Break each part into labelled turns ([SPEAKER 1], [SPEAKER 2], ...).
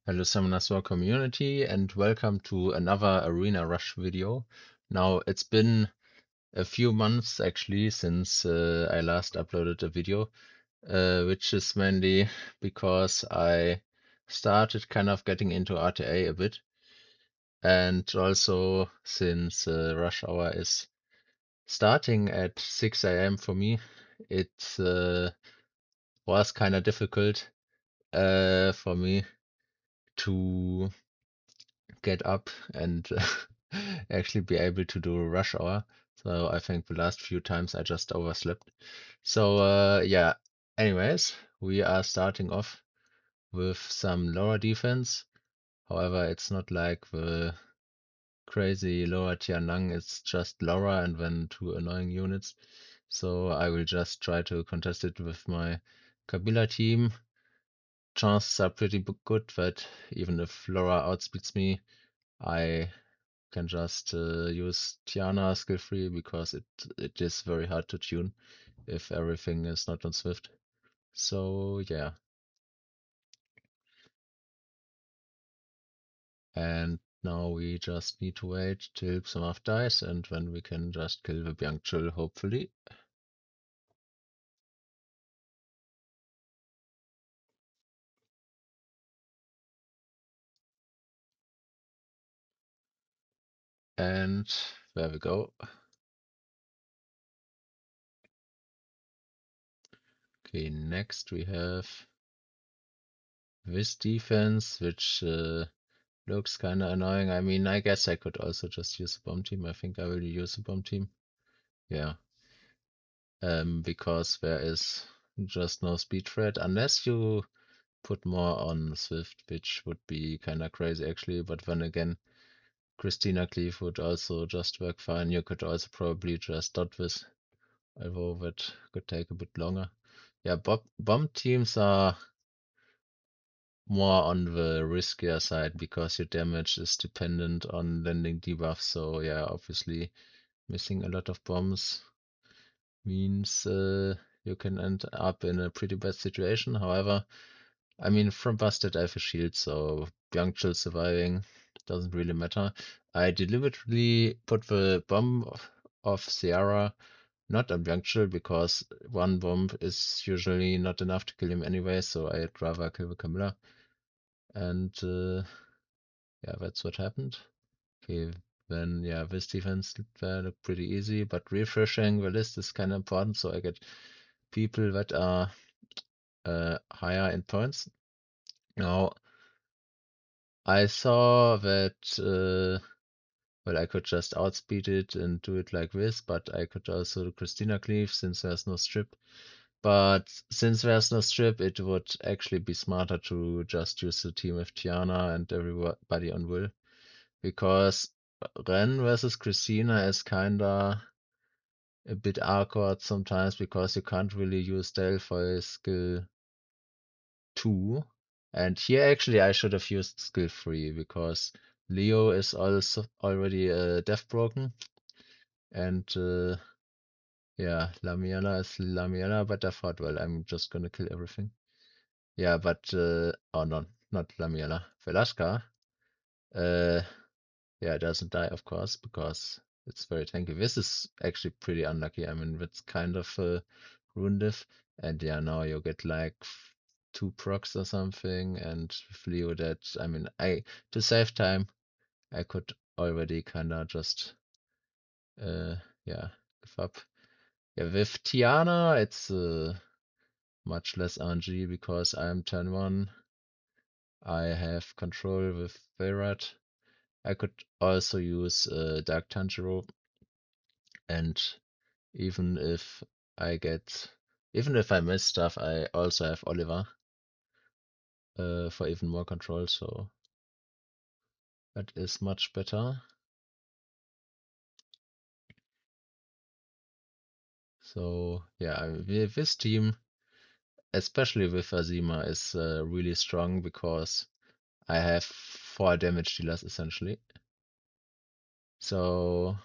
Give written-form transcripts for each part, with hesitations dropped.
[SPEAKER 1] Hello Summoners War community and welcome to another Arena Rush video. Now it's been a few months actually since I last uploaded a video, which is mainly because I started kind of getting into RTA a bit, and also since rush hour is starting at 6 a.m. for me, it was kind of difficult for me to get up and actually be able to do rush hour. So I think the last few times I just overslept. So yeah, anyways, we are starting off with some lower defense. However, it's not like the crazy lower tier Nang, it's just Laura and then two annoying units. So I will just try to contest it with my Kabila team. Chances are pretty good that even if Laura outspeeds me, I can just use Tiana skill free because it is very hard to tune if everything is not on Swift. So yeah. And now we just need to wait till Samaf dies and then we can just kill the Byangchul hopefully. And there we go. Okay, next we have this defense, which looks kind of annoying. I mean, I guess I could also just use a bomb team. I think I will use a bomb team. Yeah. Because there is just no speed threat unless you put more on Swift, which would be kind of crazy actually. But then again, Christina Cleave would also just work fine. You could also probably just dot this, although that could take a bit longer. Yeah, bomb teams are more on the riskier side because your damage is dependent on landing debuffs. So yeah, obviously missing a lot of bombs means you can end up in a pretty bad situation. However, I mean, from Busted I have a shield, so Byungchul surviving doesn't really matter. I deliberately put the bomb of Ciara not on Byungchul because one bomb is usually not enough to kill him anyway, so I'd rather kill the Camilla. And yeah, that's what happened. Okay, then yeah, this defense looked pretty easy, but refreshing the list is kind of important, so I get people that are higher in points. Now, I saw that, well, I could just outspeed it and do it like this, but I could also do Christina Cleave since there's no strip. But since there's no strip, it would actually be smarter to just use the team with Tiana and everybody on Will. Because Ren versus Christina is kinda a bit awkward sometimes because you can't really use Delphi skill 2. And here actually I should have used skill 3 because Leo is also already death broken. And yeah, Lamiela is Lamiela, but I thought, well, I'm just gonna kill everything. Yeah, but oh no, not Lamiela. Velasca, uh, yeah, it doesn't die, of course, because it's very tanky. This is actually pretty unlucky. I mean, that's kind of a rune diff, and yeah, now you get like 2 procs or something, and with Leo that, I mean, to save time, I could already kind of just uh yeah give up. Yeah, with Tiana, it's much less RNG because I'm turn 1. I have control with Veyrat. I could also use Dark Tanjiro, and even if even if I miss stuff, I also have Oliver for even more control, so that is much better. So yeah, this team, especially with Azima, is really strong because I have 4 damage dealers essentially. So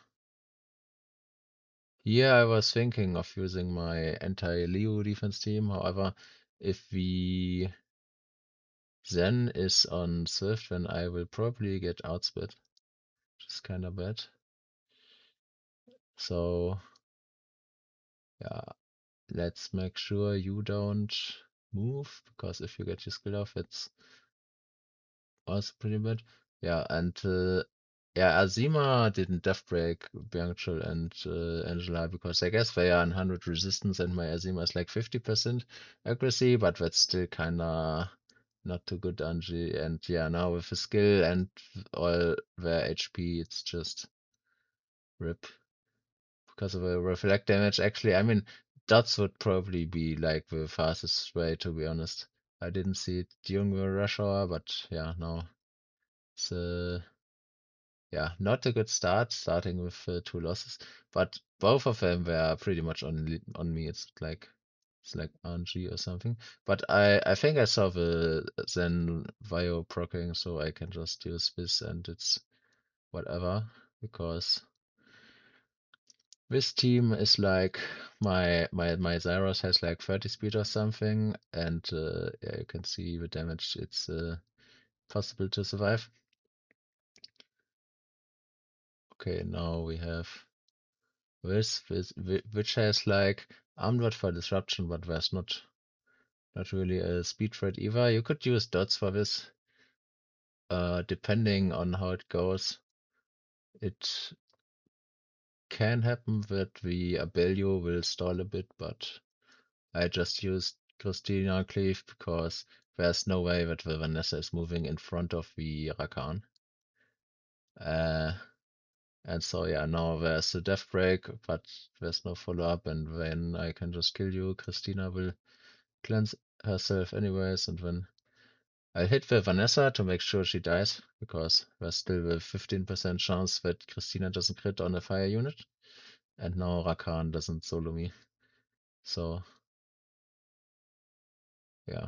[SPEAKER 1] yeah, I was thinking of using my anti-Leo defense team. However, if we Zen is on Swift when I will probably get outspit, which is kind of bad. So yeah, let's make sure you don't move, because if you get your skill off, it's also pretty bad. Yeah, and yeah, Azima didn't death break Byungchul and Angela, because I guess they are on 100 resistance and my Azima is like 50% accuracy, but that's still kinda not too good, Anji. And yeah, now with the skill and all their HP, it's just rip. Because of a reflect damage, actually, I mean, dots would probably be like the fastest way, to be honest. I didn't see it during the rush hour, but yeah, no. It's yeah, not a good start, starting with 2 losses, but both of them were pretty much on me. It's like RNG or something. But I think I saw the Zen Vio proccing, so I can just use this and it's whatever, because this team is like my Zyros has like 30 speed or something, and yeah, you can see the damage. It's possible to survive. Okay, now we have this which has like armored for disruption, but there's not really a speed threat either. You could use dots for this, depending on how it goes. It can happen that the Abellio will stall a bit, but I just used Christina Cleave because there's no way that the Vanessa is moving in front of the Rakan. Uh, and so yeah, now there's a death break, but there's no follow up, and then I can just kill you. Christina will cleanse herself anyways, and then I'll hit the Vanessa to make sure she dies, because there's still a 15% chance that Christina doesn't crit on a fire unit, and now Rakan doesn't solo me. So yeah.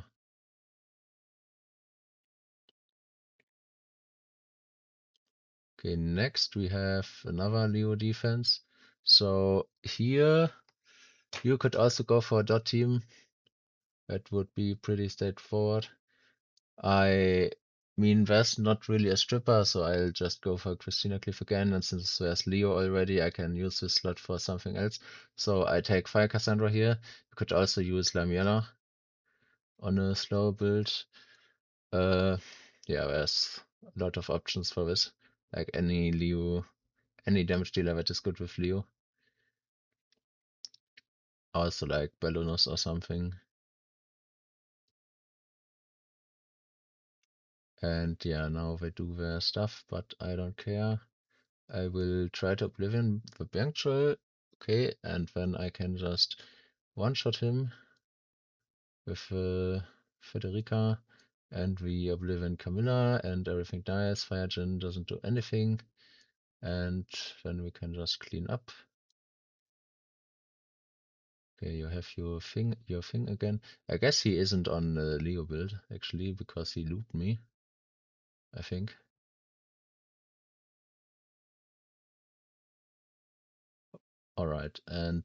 [SPEAKER 1] Okay, next we have another Leo defense. So here you could also go for a dot team. That would be pretty straightforward. I mean, there's not really a stripper, so I'll just go for Christina Cliff again. And since there's Leo already, I can use this slot for something else. So I take Fire Cassandra here. You could also use Lamiela on a slow build. Uh, yeah, there's a lot of options for this. Like any Leo, any damage dealer that is good with Leo. Also like Balloonus or something. And yeah, now they do their stuff, but I don't care. I will try to Oblivion the Bank Troll. Okay, and then I can just one-shot him with Federica, and we Oblivion Camilla, and everything dies. Firegen doesn't do anything, and then we can just clean up. Okay, you have your thing again. I guess he isn't on the Leo build, actually, because he looped me, I think. Alright, and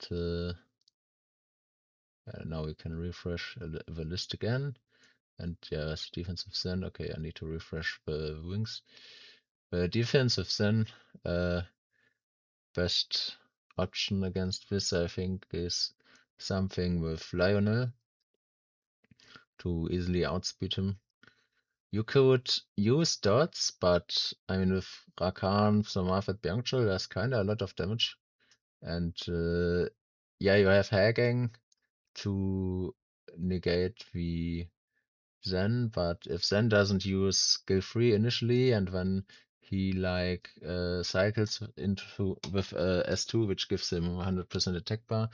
[SPEAKER 1] now we can refresh the list again. And yeah, defensive Zen. Okay, I need to refresh the wings. Defensive Zen, best option against this, I think, is something with Lionel to easily outspeed him. You could use dots, but I mean, with Rakan, Samarth, and Byungchul, there's kind of a lot of damage. And yeah, you have Hagang to negate the Zen, but if Zen doesn't use skill 3 initially, and then he like cycles into with S2, which gives him 100% attack bar,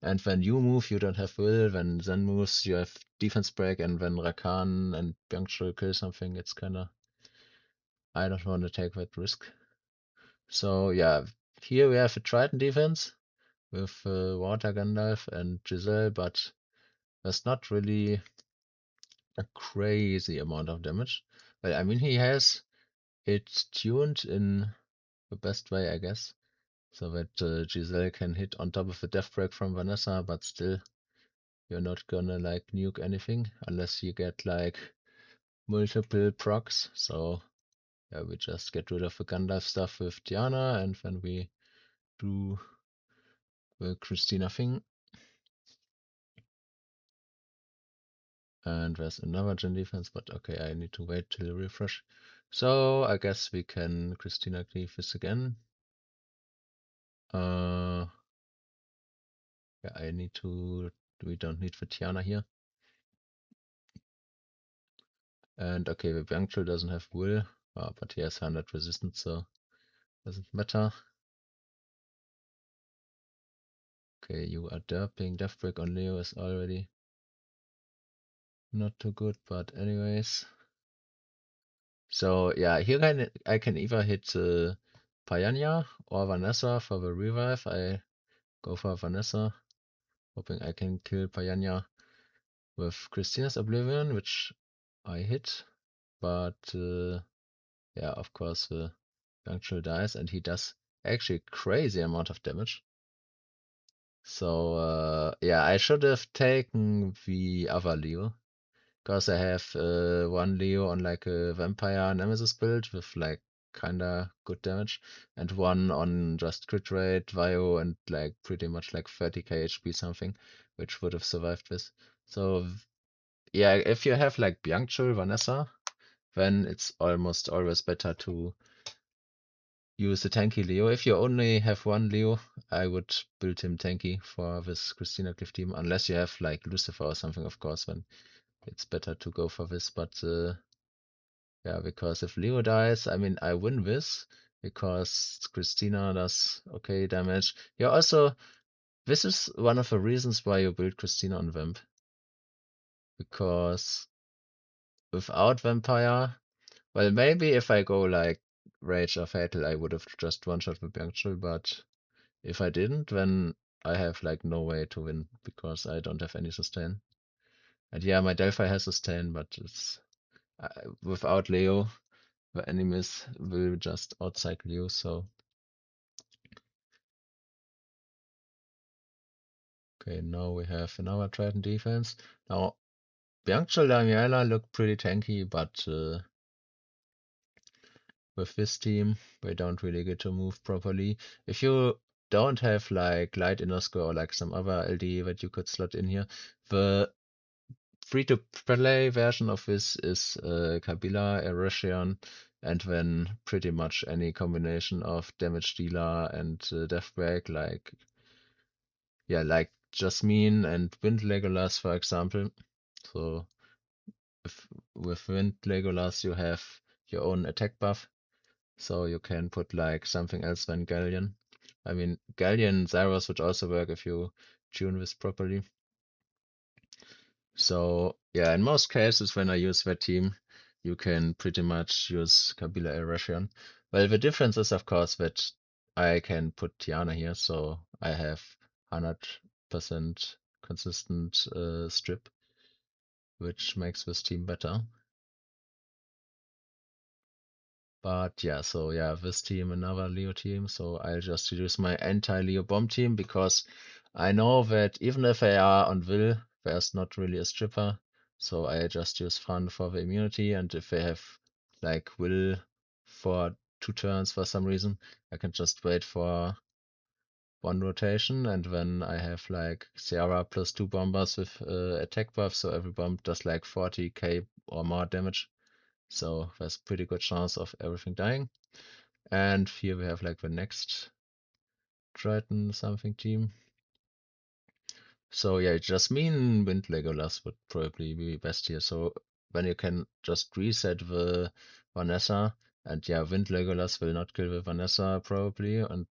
[SPEAKER 1] and when you move, you don't have will. When Zen moves, you have defense break, and when Rakan and Byungchul kill something, it's kinda, I don't want to take that risk. So yeah, here we have a Triton defense with Water Gandalf and Giselle, but there's not really a crazy amount of damage. Well, I mean, he has it tuned in the best way, I guess, so that Giselle can hit on top of the death break from Vanessa, but still, you're not gonna like nuke anything unless you get like multiple procs. So yeah, we just get rid of the Gandalf stuff with Diana, and then we do the Christina thing. And there's another gen defense, but okay, I need to wait till refresh. So I guess we can Christina cleave this again. Yeah, I need to. We don't need the Tiana here. And okay, the Bianchel doesn't have will, but he has 100 resistance, so doesn't matter. Okay, you are derping. Deathbreak on Leo is already not too good, but anyways. So yeah, here I can either hit Payanya or Vanessa for the revive. I go for Vanessa, hoping I can kill Payanya with Christina's Oblivion, which I hit. But yeah, of course the Bianchel dies, and he does actually crazy amount of damage. So yeah, I should have taken the other Leo, because I have one Leo on like a vampire nemesis build with like kinda good damage, and one on just crit rate, Vio, and like pretty much like 30k HP something, which would have survived this. So yeah, if you have like Bianchul, Vanessa, then it's almost always better to use the tanky Leo. If you only have one Leo, I would build him tanky for this Christina Cliff team, unless you have like Lucifer or something, of course, then it's better to go for this. But yeah, because if Leo dies, I mean, I win this because Christina does okay damage. Yeah, also, this is one of the reasons why you build Christina on Vamp, because without Vampire, well, maybe if I go like Rage or Fatal, I would have just one-shot with Bianchel, but if I didn't, then I have like no way to win because I don't have any sustain. And yeah, my Delphi has sustain, but it's without Leo, the enemies will just outcycle you. So okay, now we have another Triton defense. Now Bianchel Damiela look pretty tanky, but with this team, we don't really get to move properly. If you don't have like Light Inosco or like some other LD that you could slot in here, the free-to-play version of this is Kabila, Erechion, and then pretty much any combination of Damage Dealer and Deathbreak, like yeah, like Jasmine and Wind Legolas, for example. So if, with Wind Legolas, you have your own attack buff, so you can put like something else than Galleon. I mean, Galleon Zyros would also work if you tune this properly. So yeah, in most cases when I use that team, you can pretty much use Kabila Erashion. Well, the difference is of course that I can put Tiana here, so I have 100% consistent strip, which makes this team better. But yeah, so yeah, this team, another Leo team, so I'll just use my anti-Leo bomb team because I know that even if they are on Will, there's not really a stripper, so I just use Fran for the immunity, and if they have like Will for 2 turns for some reason, I can just wait for one rotation, and then I have like Ciara plus 2 bombers with attack buff, so every bomb does like 40k or more damage. So there's pretty good chance of everything dying. And here we have like the next Triton something team. So yeah, Jasmine Wind Legolas would probably be best here. So then you can just reset the Vanessa, and yeah, Wind Legolas will not kill the Vanessa probably, and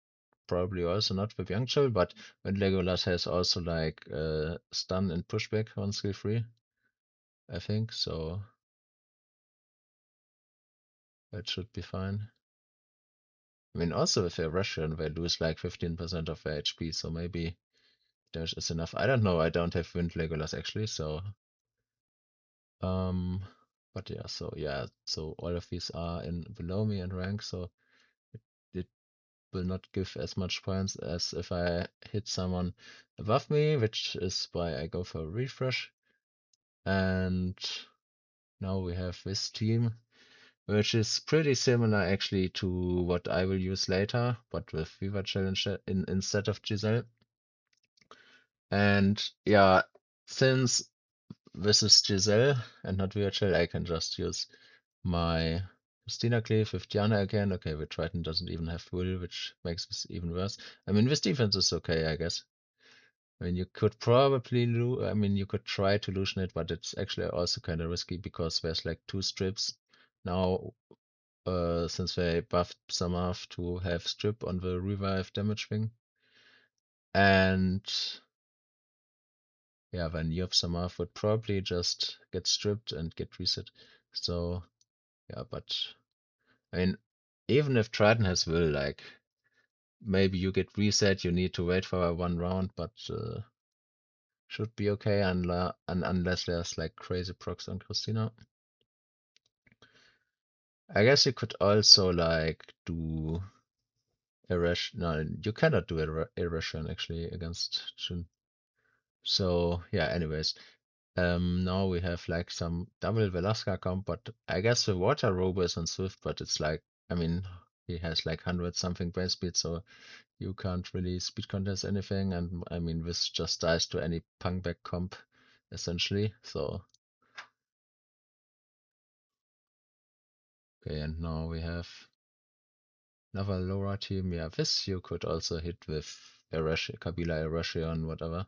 [SPEAKER 1] probably also not the Bianchel, but Wind Legolas has also like stun and pushback on skill 3, I think, so that should be fine. I mean, also with a Russian, they lose like 15% of their HP, so maybe damage is enough. I don't know. I don't have Wind Legolas actually, so um, but yeah, so all of these are in below me in rank, so it will not give as much points as if I hit someone above me, which is why I go for a refresh. And Now we have this team, which is pretty similar actually to what I will use later, but with Viva Challenge instead of Giselle. And yeah, since this is Giselle and not VHL, I can just use my Christina Cleave with Diana again. Okay, the Triton doesn't even have Will, which makes this even worse. I mean, this defense is okay, I guess. I mean, you could probably I mean, you could try to Lucian it, but it's actually also kind of risky because there's like two strips. Now, since they buffed Samaf to have strip on the revive damage thing. And yeah, then Yop Samaf would probably just get stripped and get reset. So yeah, but I mean, even if Triton has will, like maybe you get reset, you need to wait for one round, but should be okay unless there's like crazy procs on Christina. I guess you could also like do Eresh. No, you cannot do Eretion actually against Jhin. So yeah, anyways. Now we have like some double Velasca comp, but I guess the Water Robo is on Swift, but it's like, I mean, he has like 100 something base speed, so you can't really speed contest anything. And I mean, this just dies to any punk back comp essentially. So, okay, and now we have another Laura team. Yeah, this you could also hit with Kabila Erashion, whatever.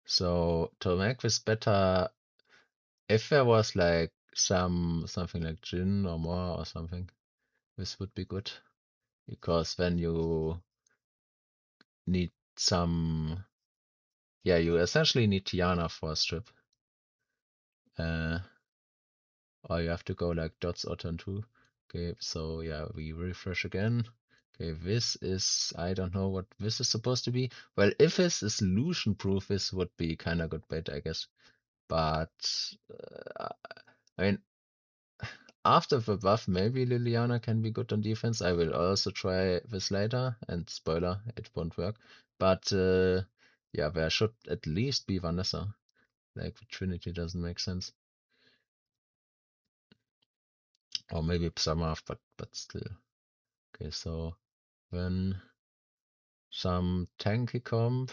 [SPEAKER 1] So to make this better, if there was like something like Jin or more or something, this would be good because then you need some, yeah, you essentially need Tiana for a strip. Uh, or you have to go like dots or turn two. Okay, so yeah, we refresh again. Okay, this is, I don't know what this is supposed to be. Well, if this is illusion proof, this would be kind of good bait, I guess. But, I mean, after the buff, maybe Liliana can be good on defense. I will also try this later, and spoiler, it won't work. But yeah, there should at least be Vanessa. Like the Trinity doesn't make sense. Or maybe Psamaf, but still. Okay, so then some tanky comp.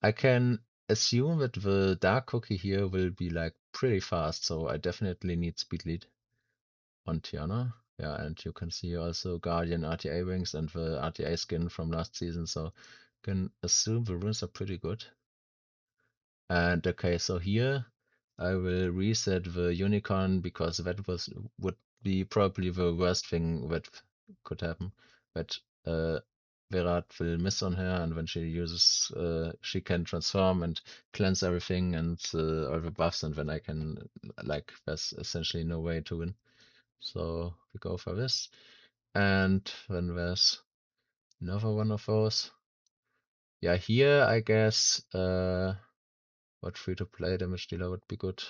[SPEAKER 1] I can assume that the Dark Cookie here will be like pretty fast, so I definitely need speed lead on Tiana. Yeah, and you can see also Guardian RTA wings and the RTA skin from last season, so can assume the runes are pretty good. And okay, so here I will reset the unicorn because that would be probably the worst thing that could happen. That Virat will miss on her, and when she uses, she can transform and cleanse everything and all the buffs, and then I can, like, there's essentially no way to win. So we go for this. And then there's another one of those. Yeah, here I guess what free-to-play damage dealer would be good.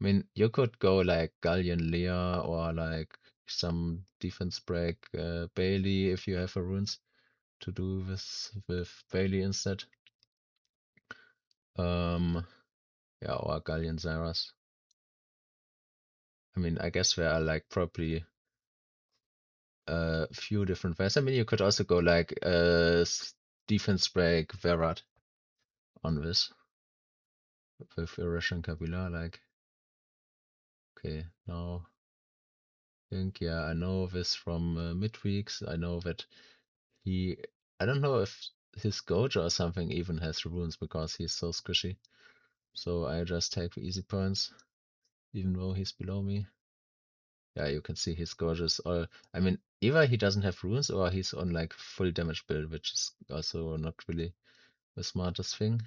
[SPEAKER 1] I mean, you could go like Galleon Leah or like some defense break Bailey if you have a runes to do this with Bailey instead. Yeah, or Galleon Zaras. I mean, I guess there are like probably a few different ways. I mean, you could also go like defense break Verat on this with Russian Kabila. Like, okay, now I think, yeah, I know this from midweeks. I know that he, I don't know if his Gojo or something even has runes because he's so squishy. So I just take the easy points, even though he's below me. Yeah, you can see his Gojo is all, I mean, either he doesn't have runes or he's on like full damage build, which is also not really the smartest thing.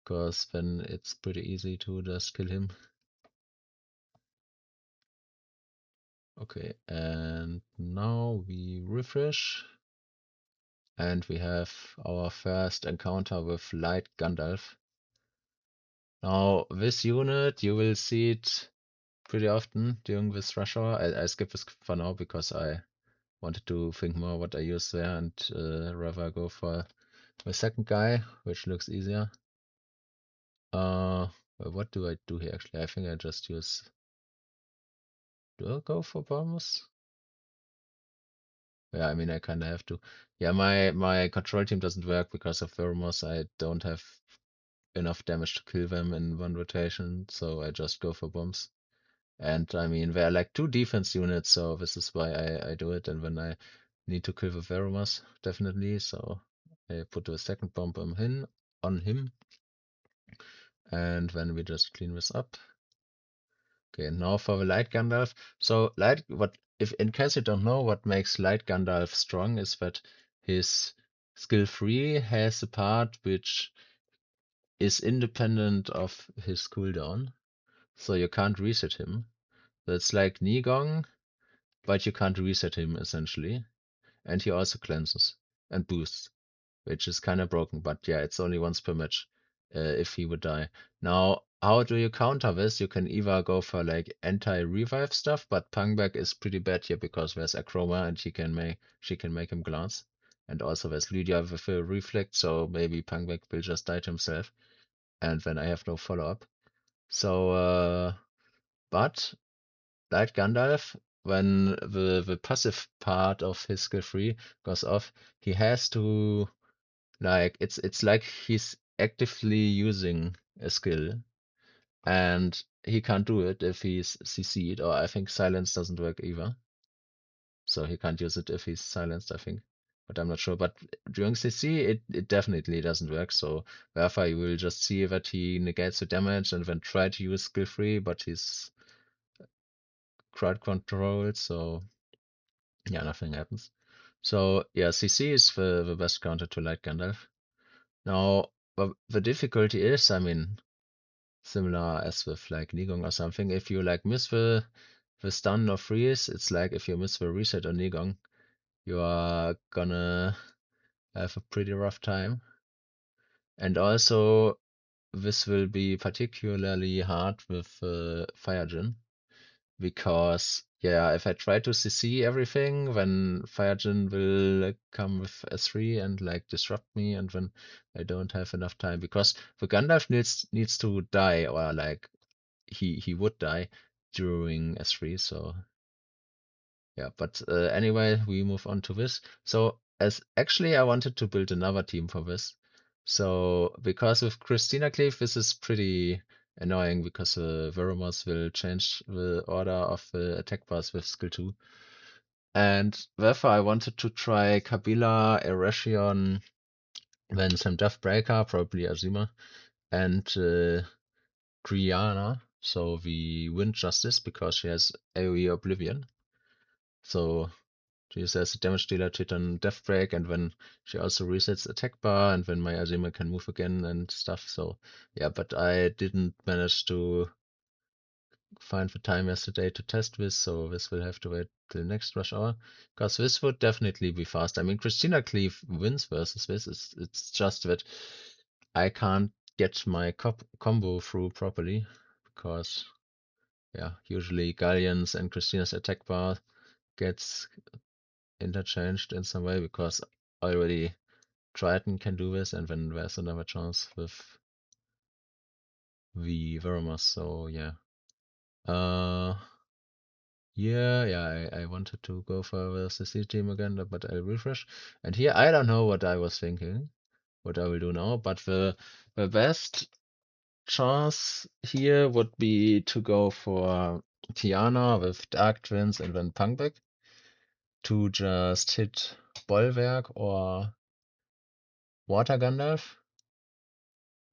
[SPEAKER 1] Because then it's pretty easy to just kill him. Okay, and now we refresh. And we have our first encounter with Light Gandalf. Now, this unit, you will see it pretty often during this rush hour. I skip this for now because I wanted to think more what I use there and rather go for the second guy, which looks easier. Well, what do I do here actually? I think I just use. Do I go for bombs? Yeah, I mean I kind of have to. Yeah, my control team doesn't work because of Veromos. I don't have enough damage to kill them in one rotation, so I just go for bombs. And I mean, they're like two defense units, so this is why I do it. And when I need to kill the Veromas, definitely, so I put the second bomb on him, and then we just clean this up. Okay, now for the light Gandalf. So light, what if in case you don't know, what makes light Gandalf strong is that his skill 3 has a part which is independent of his cooldown, so you can't reset him. That's like Nigong, but you can't reset him essentially. And he also cleanses and boosts, which is kind of broken. But yeah, it's only once per match if he would die. Now, how do you counter this? You can either go for like anti-revive stuff, but Pangback is pretty bad here because there's Akroma and she can make him glance. And also there's Lydia with a reflect, so maybe Pangback will just die to himself. And then I have no follow-up. So, but like Gandalf, when the passive part of his skill 3 goes off, he has to like it's like he's actively using a skill, and he can't do it if he's CC'd, or I think silence doesn't work either. So he can't use it if he's silenced, I think. But I'm not sure. But during CC, it definitely doesn't work. So therefore, you will just see that he negates the damage and then try to use skill 3, but he's crowd controlled, so yeah, nothing happens. So yeah, CC is the best counter to Light Gandalf. Now, the difficulty is, I mean, similar as with like Nigong or something. If you like miss the stun or freeze, it's like if you miss the reset on Nigong, you are gonna have a pretty rough time. And also, this will be particularly hard with Fire Djinn. Because yeah, if I try to CC everything, then Firejin will come with S3 and like disrupt me, and then I don't have enough time because the Gandalf needs to die, or like he would die during S3. So yeah, but anyway, we move on to this. So as actually I wanted to build another team for this. So because with Christina Cleave, this is pretty annoying because Veromos will change the order of the attack bars with skill 2. And therefore I wanted to try Kabila, Erechion, then some Deathbreaker, probably Azima, and Kriana. So the Wind Justice because she has AoE Oblivion. So she says damage dealer to turn death break, and when she also resets attack bar, and when my Azima can move again and stuff. So yeah, but I didn't manage to find the time yesterday to test this, so this will have to wait till next rush hour, because this would definitely be fast. I mean, Christina Cleave wins versus this. It's just that I can't get my combo through properly because yeah, usually Galleon's and Christina's attack bar gets interchanged in some way because already Triton can do this, and then there's another chance with the Veromos. So yeah, uh, I wanted to go for the CC team again, but I'll refresh. And here I don't know what I was thinking, what I will do now, but the best chance here would be to go for Tiana with Dark Twins and then Punkback to just hit Bollwerk or Water Gandalf.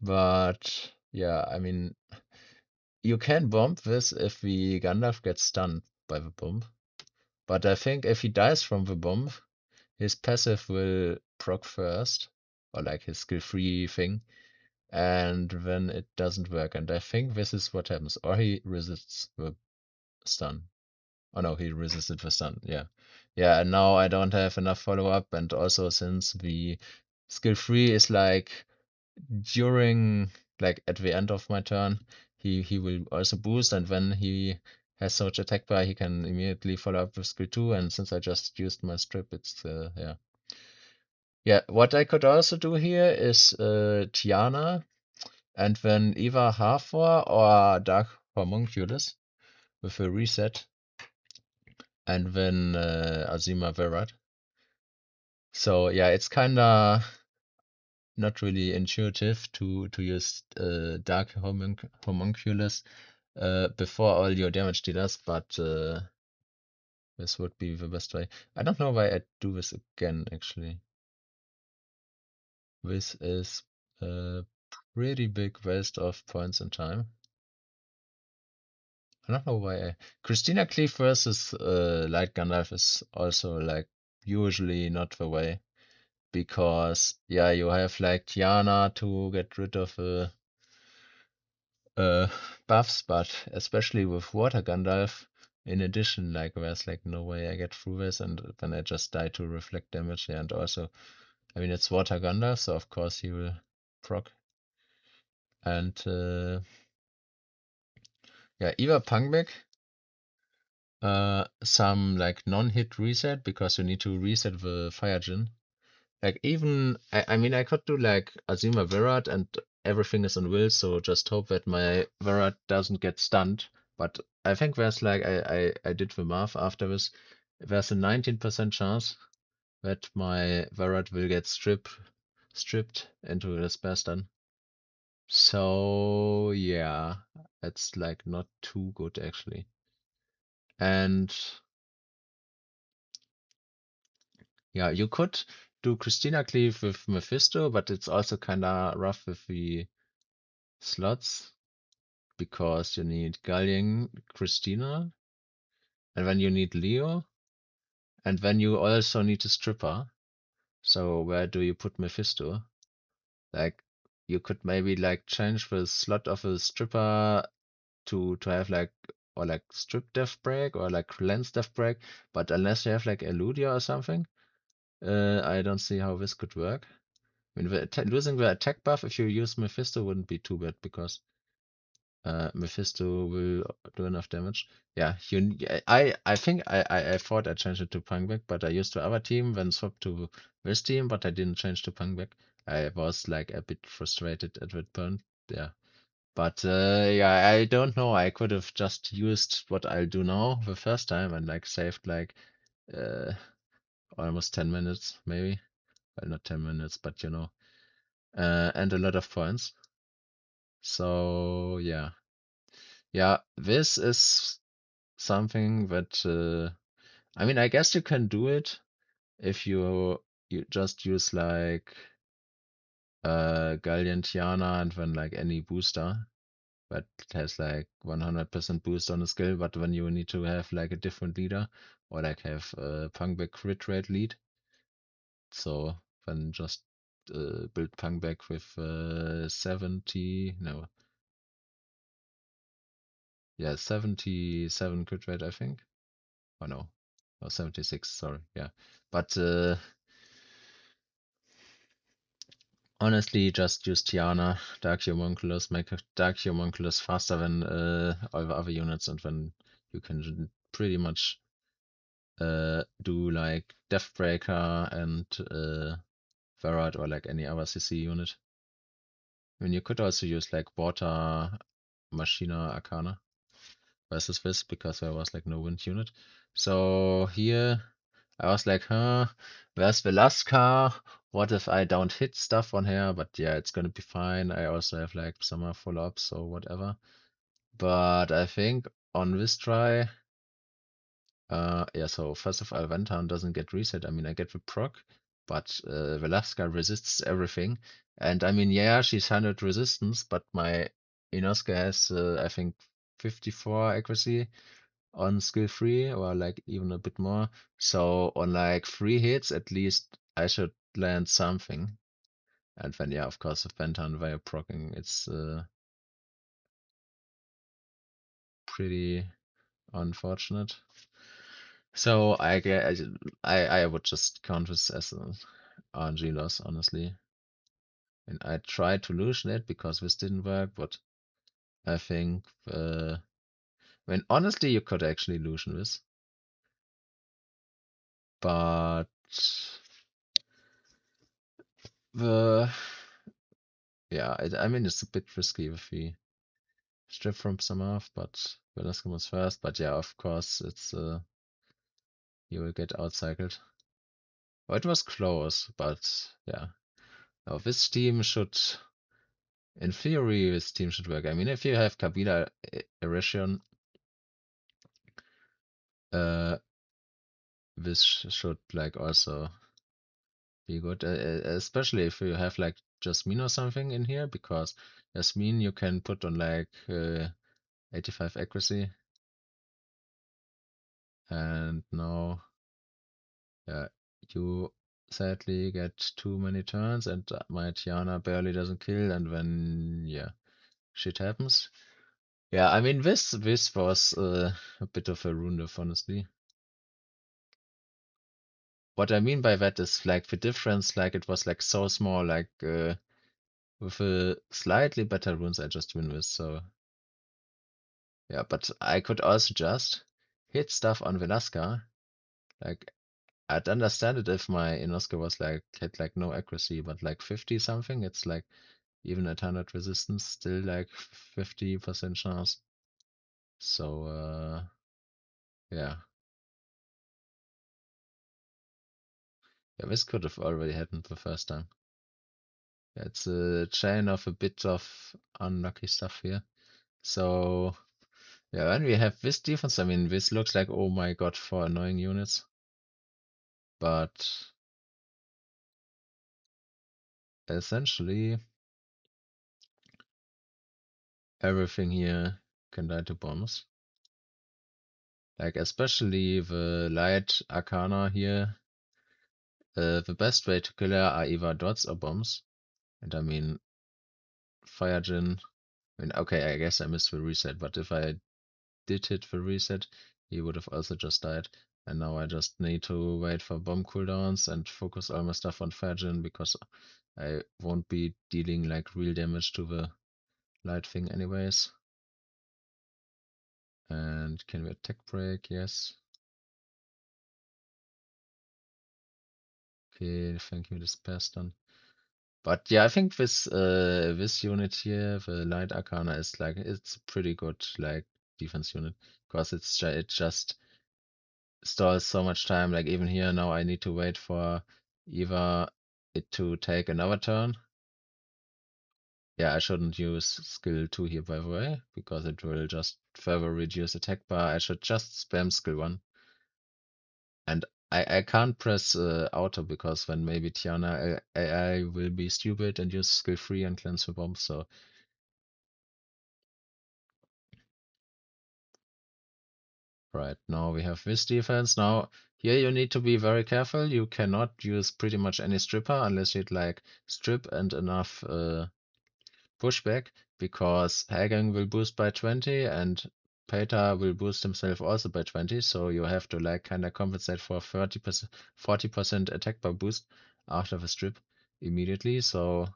[SPEAKER 1] But yeah, I mean, you can bomb this if the Gandalf gets stunned by the bomb. But I think if he dies from the bomb, his passive will proc first, or like his skill 3 thing, and then it doesn't work. And I think this is what happens. Or he resists the stun. Oh no, he resisted the stun. Yeah. Yeah, and now I don't have enough follow-up, and also since the skill 3 is like during like at the end of my turn, he will also boost, and when he has so much attack bar, he can immediately follow up with skill 2, and since I just used my strip, it's yeah. Yeah, what I could also do here is Tiana And when either Hathor or Dark Homunculus with a reset, and then Azima Verad. So yeah, it's kinda not really intuitive to use Dark Homunculus before all your damage dealers, but this would be the best way. I don't know why I do this again, actually. This is a pretty big waste of points and time. I don't know why Christina Cleave versus Light Gandalf is also like usually not the way, because yeah, you have like Tiana to get rid of uh buffs, but especially with Water Gandalf, in addition, like there's like no way I get through this, and then I just die to reflect damage. Yeah, and also, I mean, it's Water Gandalf, so of course he will proc. And yeah, either Pangback, some like non-hit reset because you need to reset the Fire Djinn. Like even I mean I could do like Azima Virat and everything is on will, so just hope that my Virat doesn't get stunned. But I think there's like I did the math after this. There's a 19% chance that my Virat will get stripped into the spare stun. So yeah, it's like not too good actually. And yeah, you could do Christina Cleave with Mephisto, but it's also kinda rough with the slots because you need Galliang, Christina, and then you need Leo, and then you also need a stripper. So where do you put Mephisto? Like you could maybe like change the slot of a stripper to have like or like strip death break or like lens death break, but unless you have like Eludia or something, I don't see how this could work. I mean, losing the attack buff if you use Mephisto wouldn't be too bad because Mephisto will do enough damage. Yeah, I think I thought I changed it to Pangback, but I used the other team, then swapped to this team, but I didn't change to Pangback. I was like a bit frustrated at that point. Yeah. But yeah, I don't know. I could have just used what I'll do now the first time and like saved like uh almost 10 minutes maybe. Well, not 10 minutes, but you know. And a lot of points. So yeah. Yeah, this is something that I mean, I guess you can do it if you just use like Galliantiana and then like any booster that has like 100% boost on the skill, but when you need to have like a different leader or like have a Pangback crit rate lead, so then just build Pangback with 70, no, yeah, 77 crit rate, I think. Oh no, oh, 76, sorry, yeah. But honestly, just use Tiana, Dark Homunculus, make a Dark Homunculus faster than all the other units, and then you can pretty much do like Deathbreaker and Varad or like any other CC unit. I mean, you could also use like Water Machina Arcana versus this because there was like no wind unit. So here I was like, huh, where's Velasca? What if I don't hit stuff on her? But yeah, it's gonna be fine. I also have like summer follow-ups or whatever. But I think on this try, yeah, so first of all, Ventan doesn't get reset. I mean, I get the proc, but Velasca resists everything. And I mean, yeah, she's 100 resistance, but my Inosuke has, I think, 54 accuracy on skill 3 or like even a bit more. So on like 3 hits, at least I should land something. And then, yeah, of course, with Ventan via proccing, it's pretty unfortunate. So I would just count this as an RNG loss, honestly. And I tried to loosen it because this didn't work, but I think I mean honestly you could actually loosen this. But the yeah, I mean it's a bit risky if we strip from some off, but Velasquez was first. But yeah, of course it's you will get outcycled. Oh, it was close, but yeah. Now this team should, in theory, this team should work. I mean, if you have Kabila Eretion, uh, this should like also be good, especially if you have like Jasmine or something in here, because Jasmine you can put on like 85 accuracy, and now yeah, you sadly get too many turns, and my Tiana barely doesn't kill, and then yeah, shit happens. Yeah, I mean this was a bit of a rune, honestly. What I mean by that is like the difference, like it was like so small, like with a slightly better runes I just win with. So yeah, but I could also just hit stuff on Velasca. Like I'd understand it if my Inosuke was like had like no accuracy, but like 50 something, it's like even at 100 resistance, still like 50% chance. So yeah, yeah, this could have already happened the first time. It's a chain of a bit of unlucky stuff here. So yeah, when we have this defense, I mean, this looks like, oh my god, four annoying units. But essentially, everything here can die to bombs. Like, especially the light arcana here. The best way to kill her are either dots or bombs. And I mean, Fire Jin. I mean, okay, I guess I missed the reset, but if I did hit the reset, he would have also just died. And now I just need to wait for bomb cooldowns and focus all my stuff on Fajin because I won't be dealing like real damage to the light thing anyways. And can we attack break? Yes. Okay, thank you, this passed done. But yeah, I think this unit here, the light arcana, is like it's pretty good like defense unit because it just stalls so much time. Like even here now, I need to wait for either it to take another turn. Yeah, I shouldn't use skill 2 here, by the way, because it will just further reduce attack bar. I should just spam skill 1. And I can't press auto because then maybe Tiana AI will be stupid and use skill 3 and cleanse the bomb. So, right, now we have this defense. Now, here you need to be very careful. You cannot use pretty much any stripper unless you'd like strip and enough pushback because Hagen will boost by 20 and Peta will boost himself also by 20, so you have to like kind of compensate for 30%, 40% attack bar boost after the strip immediately. So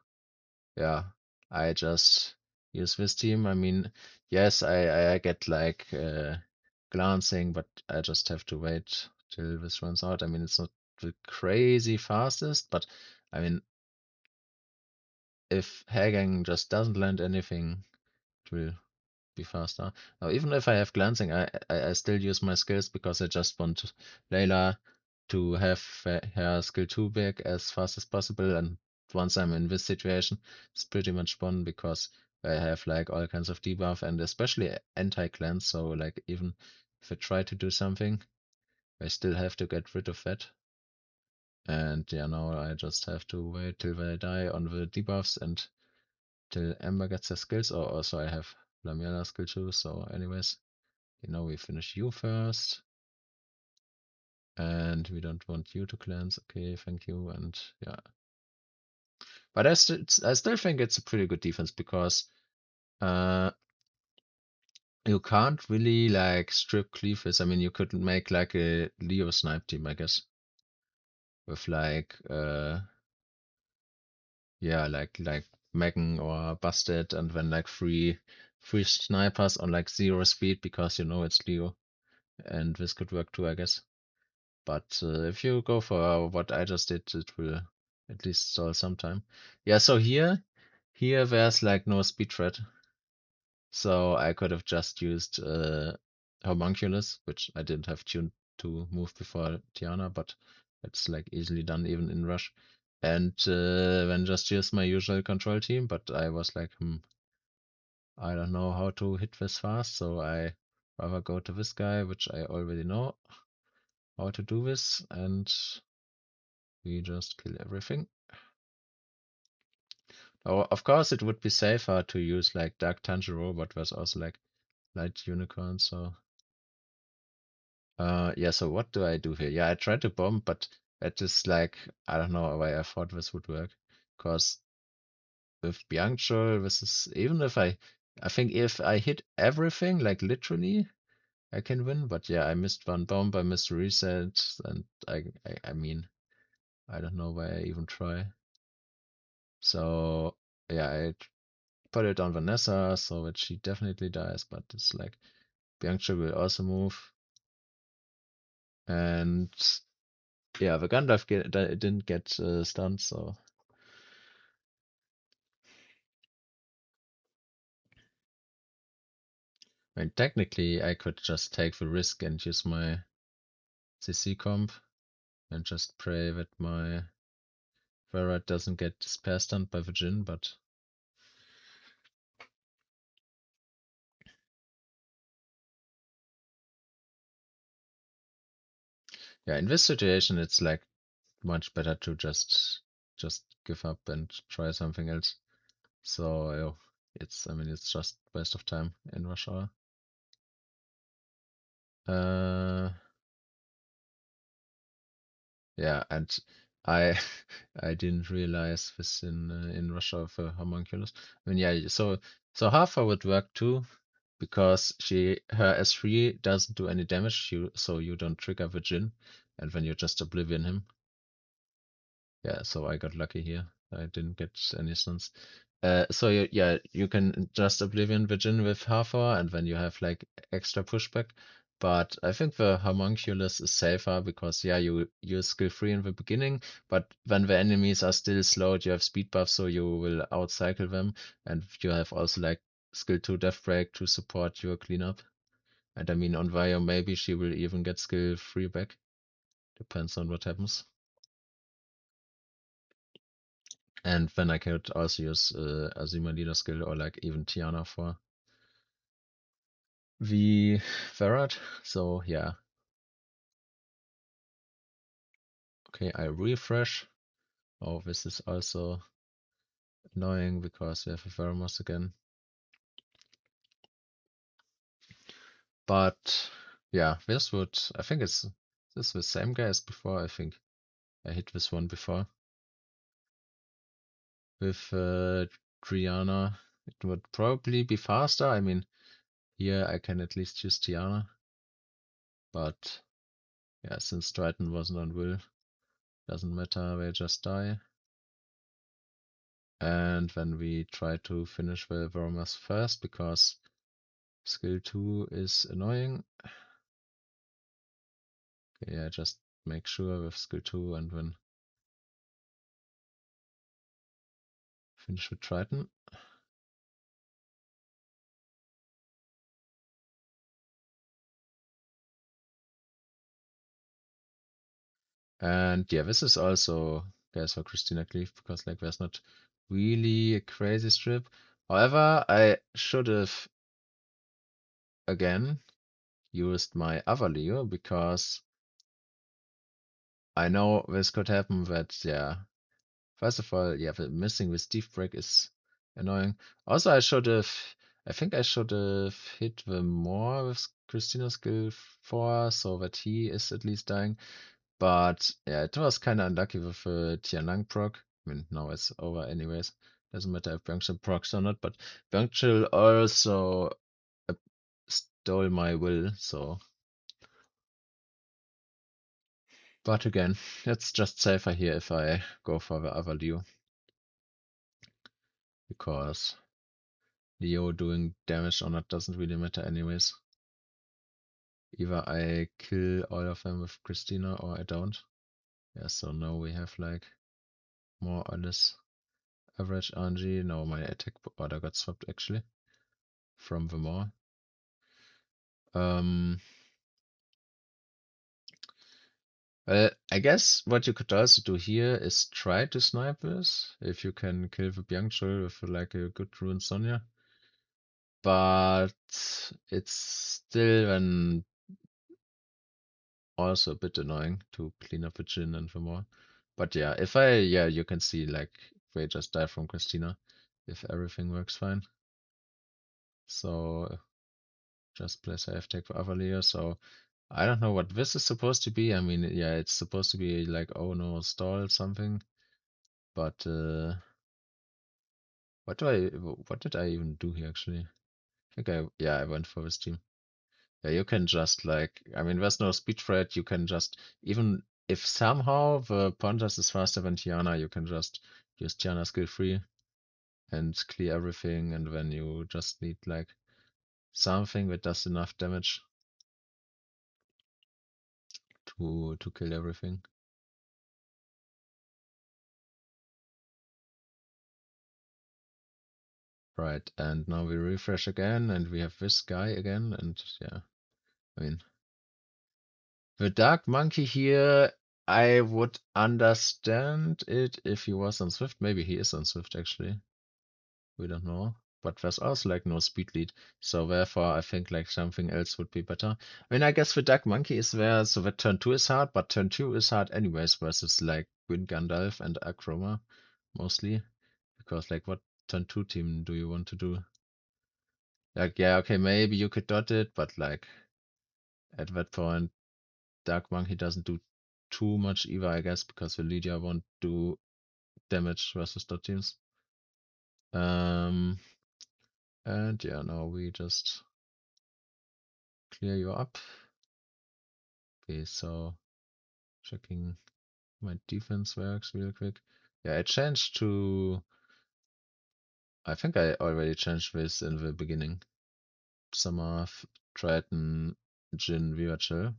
[SPEAKER 1] yeah, I just use this team. I mean, yes, I get like glancing, but I just have to wait till this runs out. I mean, it's not the crazy fastest, but I mean, if Hagen just doesn't land anything, it will be faster. Now, even if I have glancing, I still use my skills because I just want Layla to have her skill 2 back as fast as possible. And once I'm in this situation, it's pretty much fun because I have like all kinds of debuff and especially anti-cleanse. So like even if I try to do something, I still have to get rid of that. And yeah, now I just have to wait till they die on the debuffs and till Ember gets her skills. Or also I have Lamela skill 2. So anyways. Now we finish you first. And we don't want you to cleanse. Okay, thank you. And yeah. But I still think it's a pretty good defense because uh you can't really like strip Cleavis. I mean you could make like a Leo snipe team, I guess. With like yeah, like Megan or Busted and then like three snipers on like 0 speed because you know it's Leo. And this could work too, I guess. But if you go for what I just did, it will at least stall some time. Yeah, so here here there's like no speed threat, so I could have just used Homunculus, which I didn't have tuned to move before Tiana, but it's like easily done even in rush. And then just use my usual control team, but I was like, I don't know how to hit this fast, so I rather go to this guy, which I already know how to do this, and we just kill everything. Oh, of course, it would be safer to use like Dark Tanjiro, but there's also like Light Unicorn, so yeah, so what do I do here? Yeah, I tried to bomb, but that is like I don't know why I thought this would work. Because with Biancho, this is even if I think if I hit everything, like literally, I can win. But yeah, I missed one bomb, I missed reset, and I mean, I don't know why I even try. So yeah, put it on Vanessa so that she definitely dies, but it's like Bianca will also move. And yeah, the Gandalf didn't get stunned, so I mean, technically I could just take the risk and use my CC comp and just pray that my Varad doesn't get spare stunned by the Jin, but yeah, in this situation it's like much better to just give up and try something else. So it's I mean it's just waste of time in rush hour. Uh yeah, and I I didn't realize this in Russia for homunculus. I mean yeah, so Hafa would work too because her S3 doesn't do any damage, so you don't trigger the Jin, and then you just oblivion him. Yeah, so I got lucky here. I didn't get any stuns. So yeah, you can just Oblivion Virgin with Hathor, and then you have like extra pushback. But I think the Homunculus is safer because yeah, you use skill 3 in the beginning, but when the enemies are still slowed, you have speed buff, so you will outcycle them, and you have also like skill 2 Death Break to support your cleanup. And I mean on Vio maybe she will even get skill 3 back. Depends on what happens. And then I could also use Azuma Leader skill or like even Tiana for the Ferret. So yeah. Okay, I refresh. Oh, this is also annoying because we have a Veramos again. But yeah, this would I think it's this the same guy as before. I think I hit this one before. With Triana. It would probably be faster. I mean here I can at least use Tiana. But yeah, since Triton wasn't on will, doesn't matter, they just die. And then we try to finish the Veromas first because skill 2 is annoying. Okay, yeah, just make sure with skill 2 and then finish with Triton. And yeah, this is also guys for Christina Cleave because like there's not really a crazy strip. However, I should have again used my other Leo because I know this could happen that yeah. First of all, yeah, the missing with Steve Break is annoying. Also, I think I should have hit the more with Christina skill 4 so that he is at least dying. But yeah, it was kind of unlucky with Tianlang proc. I mean, now it's over anyways. Doesn't matter if Byung-Chul procs or not, but Byung-Chul also uh, stole my will, so. But again, it's just safer here if I go for the other Liu. Because Leo doing damage or not doesn't really matter anyways. Either I kill all of them with Christina or I don't. Yeah, so now we have like more or less average RNG. No, my attack order got swapped actually from the more. Well, I guess what you could also do here is try to snipe this if you can kill the Byung-Chul with like a good Rune Sonya. But it's still then also a bit annoying to clean up the Jhin and the more. But yeah, you can see like they just die from Christina if everything works fine. So just play safe, take the Avalier. So I don't know what this is supposed to be. I mean, yeah, it's supposed to be like, oh no, stall something. But what did I even do here actually? I think I went for this team. Yeah, you can just like, I mean, there's no speed threat. You can just, even if somehow the Pontus is faster than Tiana, you can just use Tiana skill free and clear everything, and then you just need like something that does enough damage to kill everything. Right, and now we refresh again, and we have this guy again, and yeah, I mean, the Dark Monkey here, I would understand it if he was on Swift. Maybe he is on Swift actually. We don't know. But there's also like no speed lead. So therefore I think like something else would be better. I mean, I guess the Dark Monkey is there, so that turn 2 is hard, but turn 2 is hard anyways versus like Gwyn Gandalf and Akroma mostly. Because like what turn 2 team do you want to do? Like, yeah, okay, maybe you could dot it, but like at that point Dark Monkey doesn't do too much either, I guess, because the Lydia won't do damage versus dot teams. And yeah, now we just clear you up. Okay, so checking my defense works real quick. Yeah, I changed to, I think I already changed this in the beginning. Summer, Triton, Jhin, Viva Chill.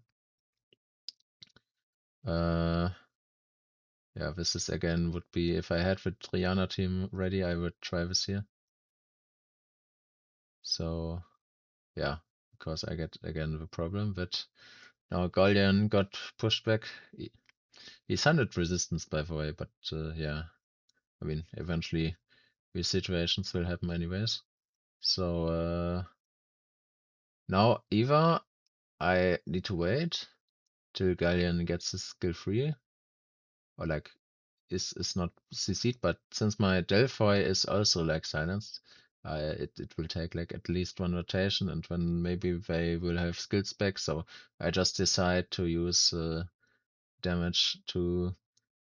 [SPEAKER 1] Yeah, this is again would be, if I had the Triana team ready, I would try this here. So yeah, because I get again the problem that now Gallian got pushed back. He's 100 resistance by the way, but yeah, I mean, eventually these situations will happen anyways. So now either I need to wait till Gallian gets his skill free, or like is not CC'd, but since my Delphi is also like silenced, it will take like at least one rotation, and then maybe they will have skills back. So I just decide to use damage to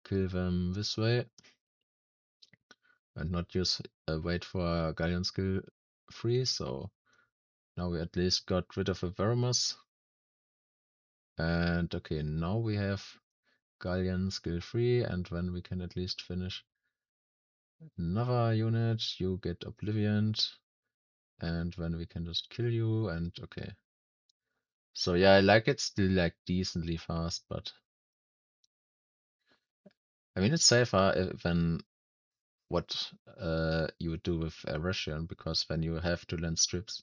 [SPEAKER 1] kill them this way, and not use wait for Galleon skill free. So now we at least got rid of a Veramus. And okay, now we have Galleon skill free, and then we can at least finish another unit. You get Oblivion, and then we can just kill you. And okay, so yeah, I like it still like decently fast, but I mean it's safer than what you would do with a Russian, because then you have to land strips.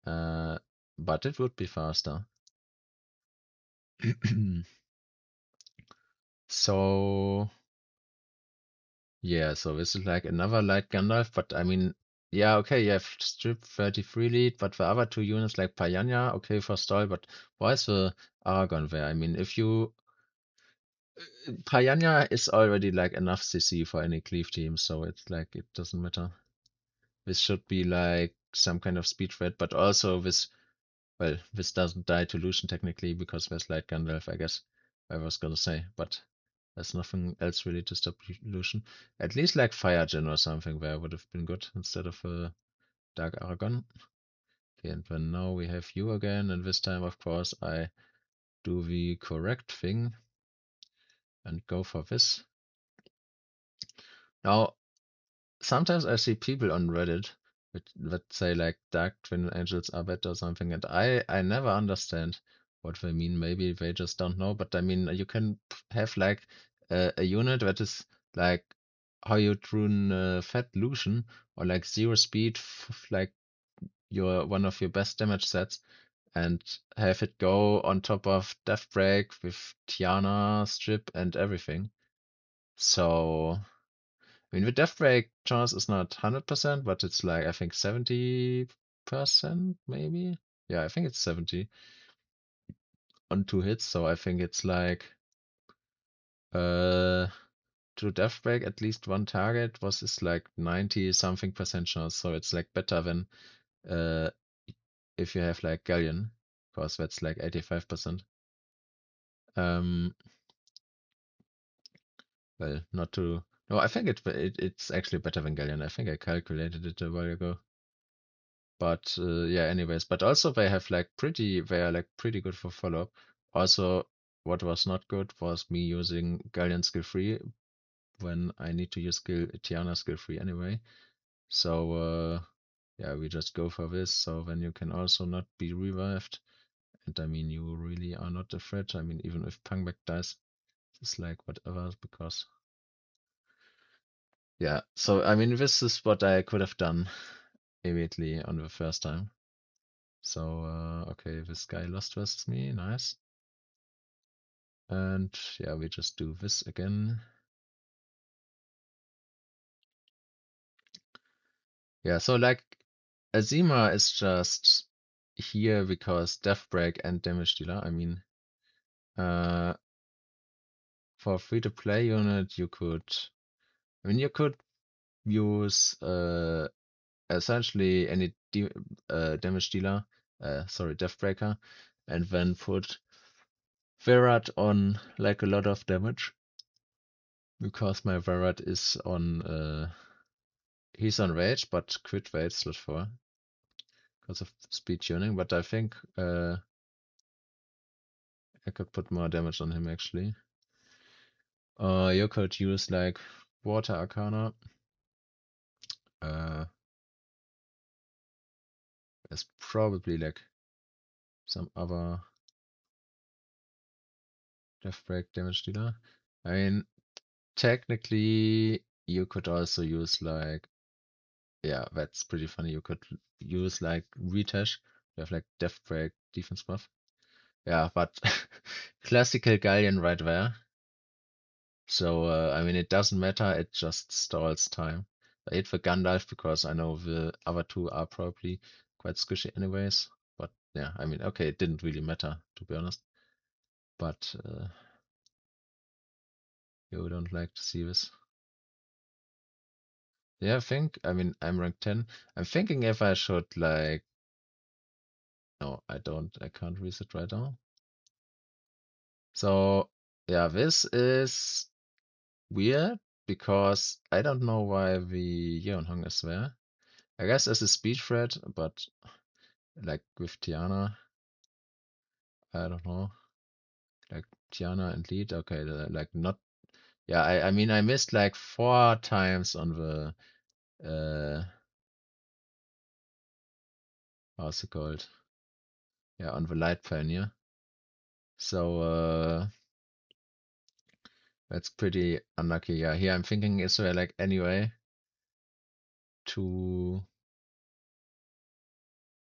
[SPEAKER 1] But it would be faster. So yeah, so this is like another light Gandalf, but I mean, yeah, okay, you have strip 33 lead, but the other two units like Payanya, okay for stall, but why is the Aragon there? I mean, if you Payanya is already like enough CC for any cleave team, so it's like it doesn't matter. This should be like some kind of speed threat, but also this, well, this doesn't die to Lucian technically because there's light Gandalf, I guess. I was gonna say, but there's nothing else really to stop Lucian. At least like Fire Gen or something there would have been good instead of Dark Aragon. Okay, and then now we have you again, and this time, of course, I do the correct thing and go for this. Now, sometimes I see people on Reddit that say like Dark Twin Angels are better or something, and I never understand what they mean. Maybe they just don't know, but I mean, you can have like a unit that is like how you run Fat Lucian or like zero speed, like your one of your best damage sets, and have it go on top of Death Break with Tiana, Strip, and everything. So, I mean, the Death Break chance is not 100%, but it's like, I think 70% maybe? Yeah, I think it's 70 on 2 hits, so I think it's like, uh, to Death Break at least one target was is like 90 something percent chance, so it's like better than uh if you have like Galleon, because that's like 85%. Um, well, not to. No, I think it's actually better than Galleon. I think I calculated it a while ago. But yeah, anyways, but also they are like pretty good for follow-up. Also, what was not good was me using Galleon skill free when I need to use Tiana skill free anyway. So yeah, we just go for this. So then you can also not be revived. And I mean, you really are not a threat. I mean, even if Pangback dies, it's like whatever, because yeah. So I mean, this is what I could have done immediately on the first time. So okay, this guy lost versus me, nice. And yeah, we just do this again. Yeah, so like Azima is just here because Death Break and Damage Dealer. I mean, uh, for free to play unit, you could, I mean, you could use essentially any damage dealer, sorry, Death Breaker, and then put Virat on like a lot of damage because my Virat is on, he's on Rage, but crit rate slot 4 because of speed tuning. But I think I could put more damage on him actually. You could use like Water Arcana. Uh, there's probably like some other Death Break damage dealer. I mean, technically, you could also use like, yeah, that's pretty funny. You could use like Retash. You have like Death Break defense buff. Yeah, but classical Galleon right there. So, I mean, it doesn't matter. It just stalls time. I hit for Gandalf because I know the other two are probably quite squishy anyways. But yeah, I mean, okay, it didn't really matter, to be honest. But you don't like to see this. Yeah, I think, I mean, I'm rank 10. I'm thinking if I should like, no, I can't reset right now. So yeah, this is weird because I don't know why the Yeonhong is there. I guess as a speed threat, but like with Tiana, I don't know. Like Tiana and lead, okay, like not. Yeah, I mean I missed like 4 times on the how's it called? Yeah, on the Light Pioneer. So that's pretty unlucky. Yeah, here I'm thinking, is there like any way to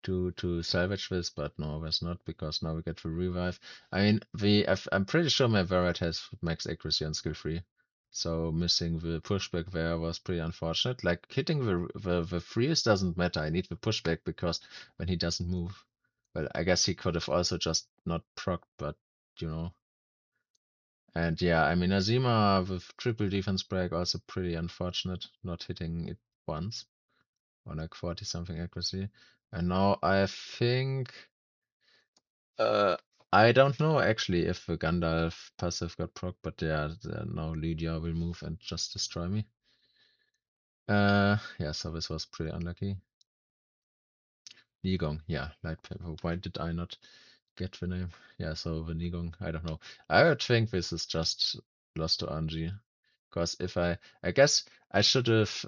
[SPEAKER 1] to salvage this? But no, there's not, because now we get the revive. I mean, I'm pretty sure my Varad has max accuracy on skill 3. So missing the pushback there was pretty unfortunate. Like hitting the freeze doesn't matter. I need the pushback because when he doesn't move. Well, I guess he could have also just not proc, but you know. And yeah, I mean, Azima with triple defense break also pretty unfortunate, not hitting it once or like 40 something accuracy. And now I think uh I don't know actually if the Gandalf passive got proc, but yeah, now Lydia will move and just destroy me. Yeah, so this was pretty unlucky. Nigong, yeah, light paper. Why did I not get the name? Yeah, so the Nigong, I don't know. I would think this is just lost to RNG. Because if I guess I should have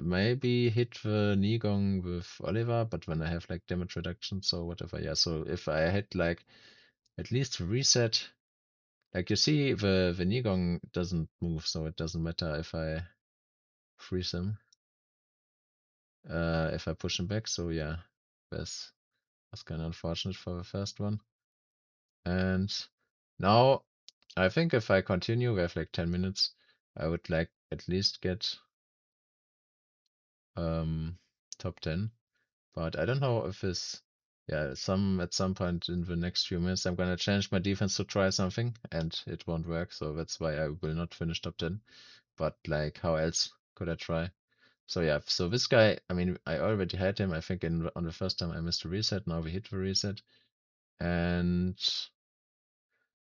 [SPEAKER 1] maybe hit the Nigong with Oliver, but when I have like damage reduction, so whatever. Yeah, so if I had like at least reset, like you see, the Nigong doesn't move, so it doesn't matter if I freeze him if I push him back. So yeah, that's kind of unfortunate for the first one. And now I think if I continue, we have like 10 minutes. I would like at least get top 10. But I don't know if it's yeah, at some point in the next few minutes I'm gonna change my defense to try something and it won't work, so that's why I will not finish top 10. But like how else could I try? So yeah, so this guy, I mean I already had him, I think on the first time I missed a reset, now we hit the reset. And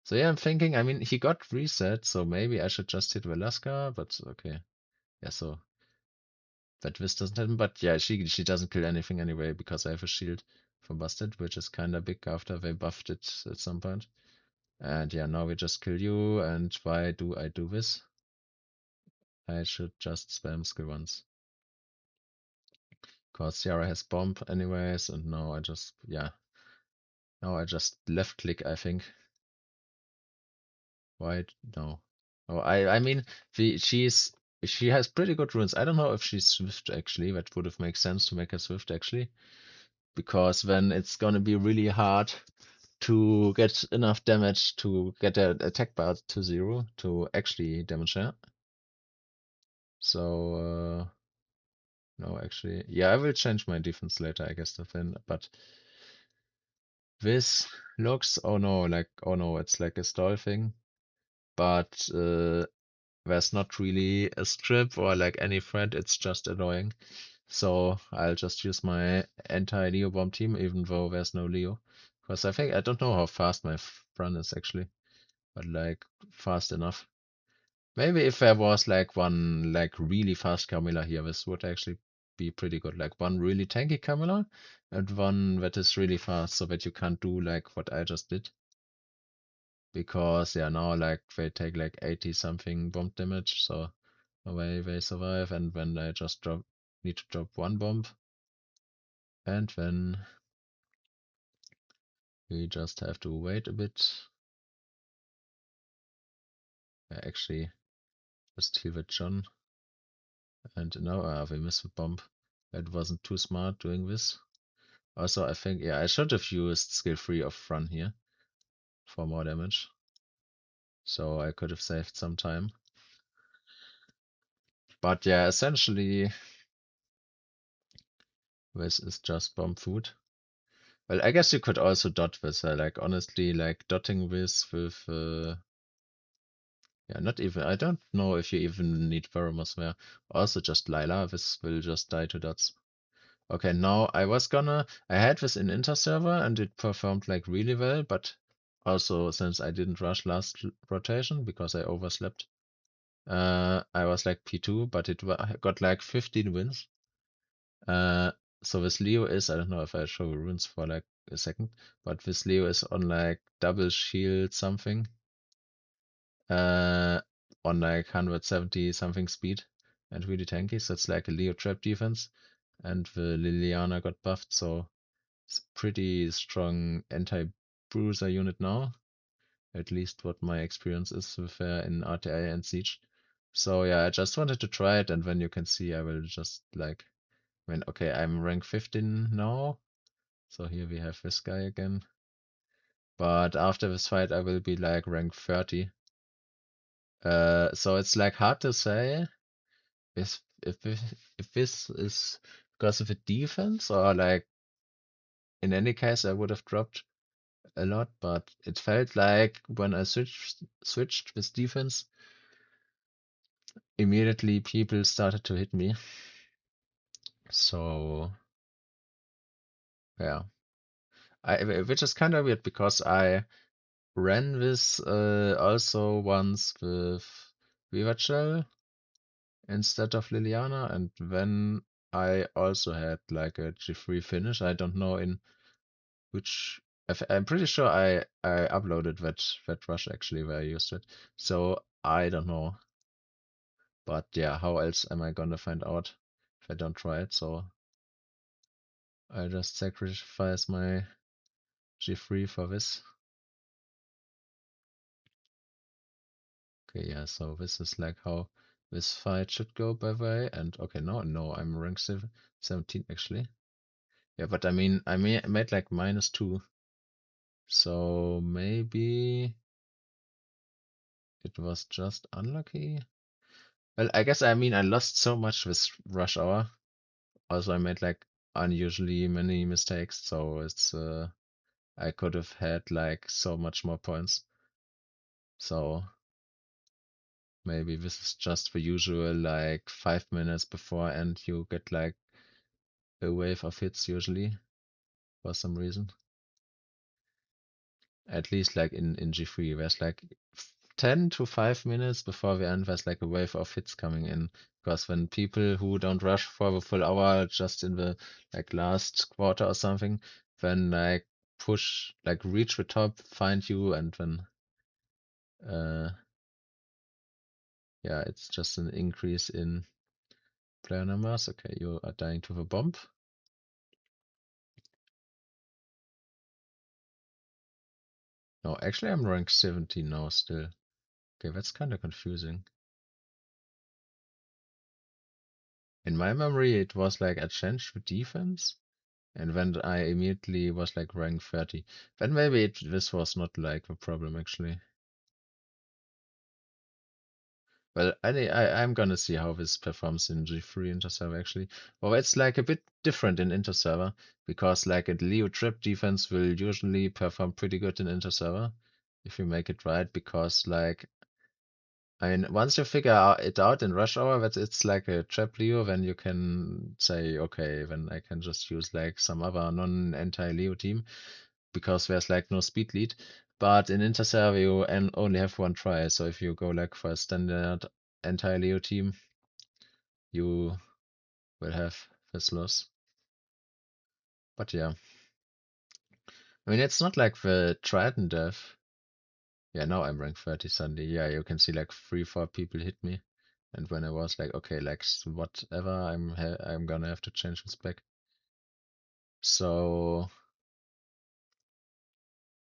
[SPEAKER 1] so yeah, I'm thinking, I mean he got reset, so maybe I should just hit Velasca, but okay. Yeah, so that this doesn't happen, but yeah, she doesn't kill anything anyway because I have a shield from Busted, which is kinda big after they buffed it at some point. And yeah, now we just kill you, and why do I do this? I should just spam skill once. Cause Ciara has bomb anyways, and now I just now I just left click, I think. Why no. Oh I mean she has pretty good runes. I don't know if she's Swift actually, that would have made sense to make her Swift actually. Because then it's gonna be really hard to get enough damage to get their attack bar to 0 to actually damage her. So no, actually, yeah, I will change my defense later, I guess. Then, but this looks oh no, like oh no, it's like a stall thing, but there's not really a strip or like any threat. It's just annoying. So I'll just use my anti-Leo bomb team, even though there's no Leo. Because I think I don't know how fast my run is actually, but like fast enough. Maybe if there was like one like really fast Camilla here, this would actually be pretty good. Like one really tanky Camilla and one that is really fast so that you can't do like what I just did. Because yeah, now like they take like 80 something bomb damage, so away they survive, and when I just need to drop one bomb, and then we just have to wait a bit. I actually just heal with John. And now we missed the bomb. It wasn't too smart doing this. Also, I think, yeah, I should have used skill 3 of run here for more damage. So I could have saved some time. But yeah, essentially, this is just bomb food. Well, I guess you could also dot this. Like, honestly, like dotting this with, yeah, not even, I don't know if you even need Veromos there. Also, just Lila, this will just die to dots. Okay, now I had this in Inter server and it performed like really well, but also since I didn't rush last rotation because I overslept, I was like P2, but got like 15 wins. So this Leo is, I don't know if I show runes for like a second, but this Leo is on like double shield something, uh, on like 170 something speed and really tanky, so it's like a Leo trap defense. And the Liliana got buffed, so it's pretty strong anti-bruiser unit now. At least what my experience is with her in RTI and Siege. So yeah, I just wanted to try it, and then you can see I will just like, I mean, okay, I'm rank 15 now. So here we have this guy again. But after this fight, I will be like rank 30. So it's like hard to say if this is because of the defense or like in any case I would have dropped a lot, but it felt like when I switched with defense, immediately people started to hit me. So yeah, which is kind of weird because I ran this also once with Vivachel instead of Liliana, and then I also had like a G3 finish. I don't know in which. I'm pretty sure I uploaded that rush actually where I used it. So I don't know. But yeah, how else am I gonna find out if I don't try it? So I just sacrifice my G3 for this. Okay, yeah, so this is like how this fight should go by way. And okay, no, I'm rank 17 actually. Yeah, but I mean, made like -2, so maybe it was just unlucky. Well, I guess I mean I lost so much with rush hour. Also, I made like unusually many mistakes, so it's I could have had like so much more points. So maybe this is just the usual like 5 minutes before and you get like a wave of hits usually for some reason. At least like in G3, there's like 10 to 5 minutes before the end, there's like a wave of hits coming in. Because when people who don't rush for the full hour just in the like last quarter or something, then like push, like reach the top, find you, and then uh yeah, it's just an increase in player numbers. Okay, you are dying to the bomb. No, actually I'm rank 17 now still. Okay, that's kind of confusing. In my memory, it was like I changed the defense, and then I immediately was like rank 30. Then maybe this was not like a problem actually. Well, I'm gonna see how this performs in G3 Interserver actually. Well, it's like a bit different in Interserver because like a Leo trap defense will usually perform pretty good in Interserver if you make it right because like I mean, once you figure it out in rush hour that it's like a trap Leo, then you can say, okay, then I can just use like some other non-anti Leo team because there's like no speed lead. But in Interserve you only have one try, so if you go like for a standard anti Leo team, you will have this loss. But yeah, I mean, it's not like the Triton death. Yeah, now I'm rank 30 suddenly. Yeah, you can see like 3, 4 people hit me. And when I was like, okay, like whatever, I'm gonna have to change this back. So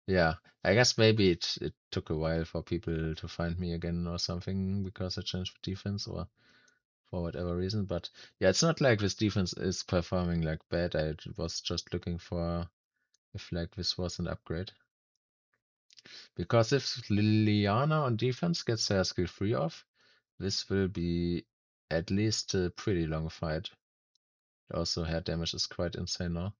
[SPEAKER 1] yeah, I guess maybe it took a while for people to find me again or something because I changed the defense or for whatever reason. But yeah, it's not like this defense is performing like bad. I was just looking for if like this was an upgrade. Because if Liliana on defense gets her skill 3 off, this will be at least a pretty long fight. Also, her damage is quite insane now.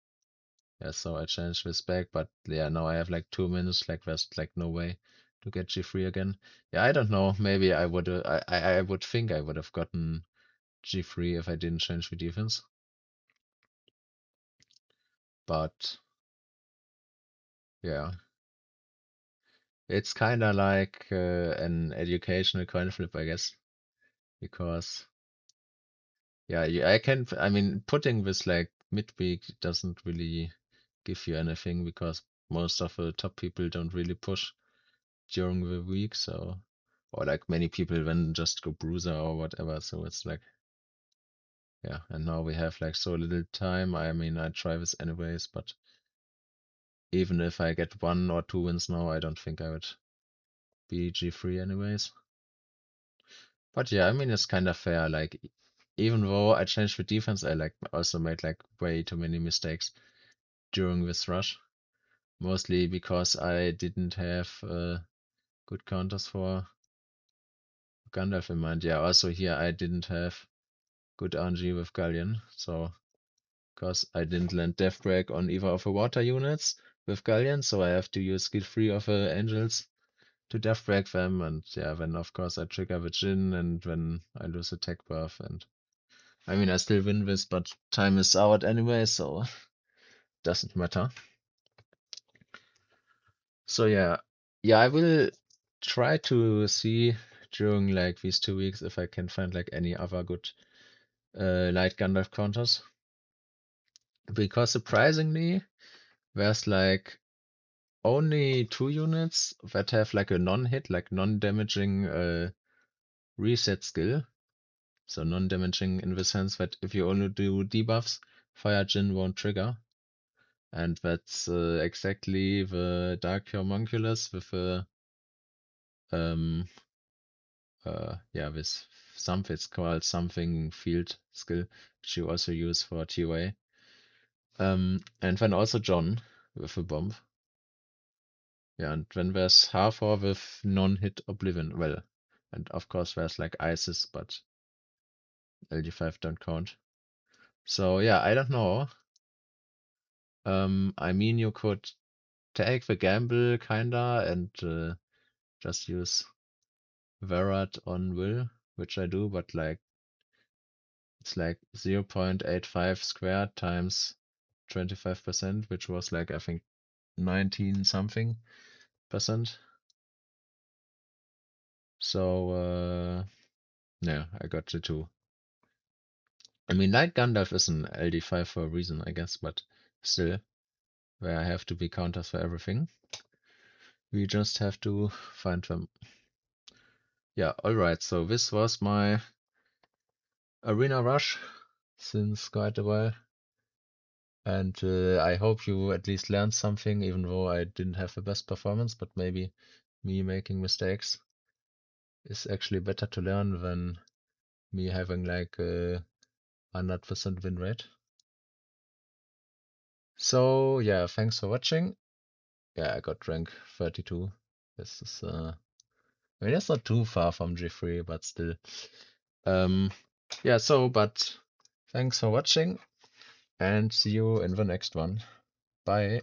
[SPEAKER 1] Yeah, so I changed this back, but yeah, now I have like 2 minutes, like there's like no way to get G3 again. Yeah, I don't know. Maybe I would I would think I would have gotten G3 if I didn't change the defense. But yeah, it's kind of like an educational coin flip, I guess, because yeah, I mean, putting this like midweek doesn't really give you anything because most of the top people don't really push during the week, so or like many people then just go bruiser or whatever. So it's like yeah, and now we have like so little time. I mean, I try this anyways, but even if I get 1 or 2 wins now, I don't think I would be G3 anyways. But yeah, I mean, it's kind of fair. Like, even though I changed the defense, I like also made like way too many mistakes during this rush. Mostly because I didn't have good counters for Gandalf in mind. Yeah, also here I didn't have good RNG with Galleon, so because I didn't land Death Break on either of the water units with Galleon, so I have to use skill 3 of the Angels to Death Break them, and yeah, then of course I trigger the Jin, and then I lose attack buff, and I mean I still win this, but time is out anyway, so doesn't matter. So yeah, I will try to see during like these 2 weeks if I can find like any other good light Gandalf counters. Because surprisingly, there's like only 2 units that have like a non-hit, like non-damaging reset skill. So non-damaging in the sense that if you only do debuffs, Fire Djinn won't trigger. And that's exactly the Dark Homunculus with a um yeah, with something, it's called something field skill, which you also use for TOA. And then also John with a bomb. Yeah, and then there's Hathor with non-hit Oblivion. Well, and of course there's like Isis, but LD5 don't count. So yeah, I don't know. I mean, you could take the gamble kinda and just use Verat on Will, which I do, but like it's like 0.85 squared times 25%, which was like I think 19 something percent. So yeah, I got the two. I mean, like Gandalf is an LD5 for a reason, I guess, but still, where I have to be counters for everything. We just have to find them. Yeah, alright, so this was my arena rush since quite a while. And I hope you at least learned something, even though I didn't have the best performance, but maybe me making mistakes is actually better to learn than me having like a 100% win rate. So yeah, thanks for watching. Yeah, I got rank 32. This is I mean it's not too far from G3, but still. Um yeah, so but thanks for watching and see you in the next one. Bye.